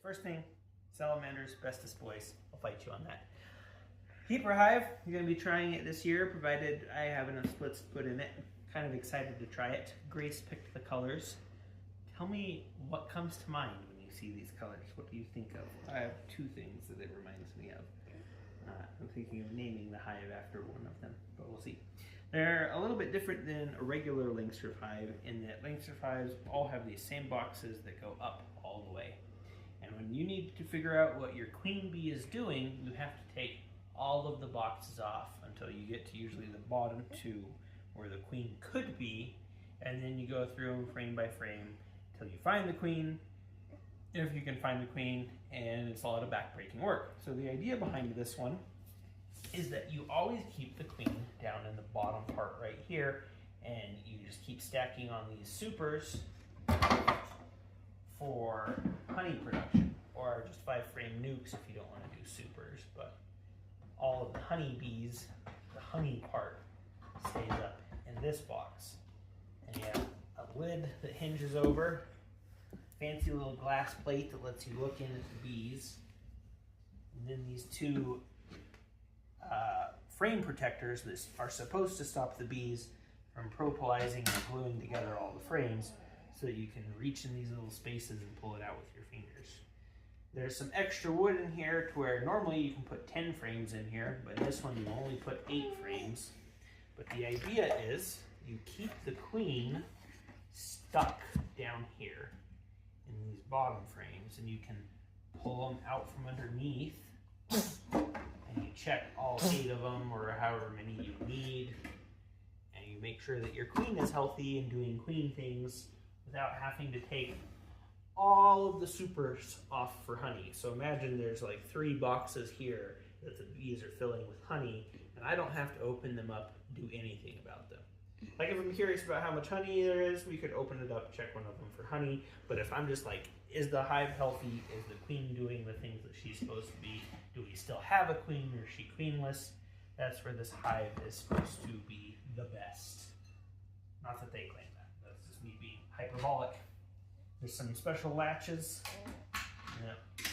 First thing, salamanders, bestest boys. I'll fight you on that. Keeper hive, I'm going to be trying it this year, provided I have enough splits to put in it. Kind of excited to try it. Grace picked the colors. Tell me what comes to mind when you see these colors. What do you think of? I have two things that it reminds me of. I'm thinking of naming the hive after one of them, but we'll see. They're a little bit different than a regular langstroff hive in that langstroff hives all have these same boxes that go up all the way. And when you need to figure out what your queen bee is doing, you have to take all of the boxes off until you get to usually the bottom two where the queen could be, and then you go through them frame by frame until you find the queen, if you can find the queen, and it's a lot of backbreaking work. So the idea behind this one is that you always keep the queen down in the bottom part right here, and you just keep stacking on these supers for honey production, or just 5-frame nukes if you don't want to do supers. But all of the honey bees, the honey part, stays up in this box. And you have a lid that hinges over, fancy little glass plate that lets you look in at the bees, and then these two frame protectors that are supposed to stop the bees from propolizing and gluing together all the frames so that you can reach in these little spaces and pull it out with your fingers. There's some extra wood in here to where normally you can put 10 frames in here, but in this one you only put 8 frames. But the idea is you keep the queen stuck down here in these bottom frames, and you can pull them out from underneath, and you check all 8 of them or however many you need, and you make sure that your queen is healthy and doing queen things without having to take all of the supers off for honey. So imagine there's like 3 boxes here that the bees are filling with honey, and I don't have to open them up, do anything about them. Like if I'm curious about how much honey there is, we could open it up, check one of them for honey. But if I'm just like, is the hive healthy? Is the queen doing the things that she's supposed to be? Do we still have a queen, or is she queenless? That's where this hive is supposed to be the best. Not that they claim that. That's just me being hyperbolic. There's some special latches,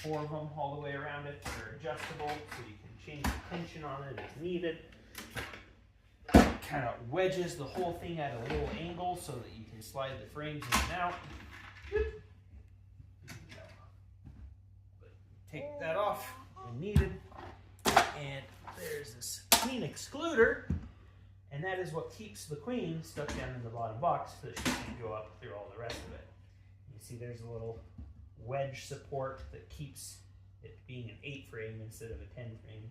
4 of them all the way around it. They're adjustable, so you can change the tension on it as needed. Kind of wedges the whole thing at a little angle so that you can slide the frames in and out. Take that off when needed. And there's this queen excluder, and that is what keeps the queen stuck down in the bottom box so that she can go up through all the rest of it. You see there's a little wedge support that keeps it being an 8-frame instead of a 10-frame.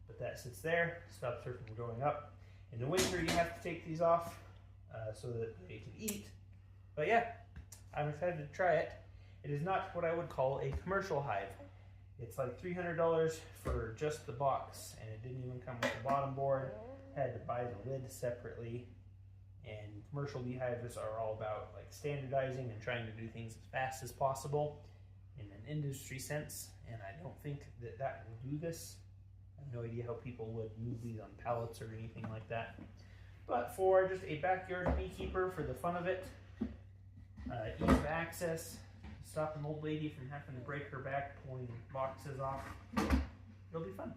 But that sits there, stops her from going up. In the winter, you have to take these off so that they can eat. But yeah, I'm excited to try it. It is not what I would call a commercial hive. It's like $300 for just the box, and it didn't even come with the bottom board. Had to buy the lid separately. And commercial beehives are all about like standardizing and trying to do things as fast as possible in an industry sense. And I don't think that that will do this. I have no idea how people would move these on pallets or anything like that. But for just a backyard beekeeper for the fun of it, ease of access, stop an old lady from having to break her back pulling boxes off, it'll be fun.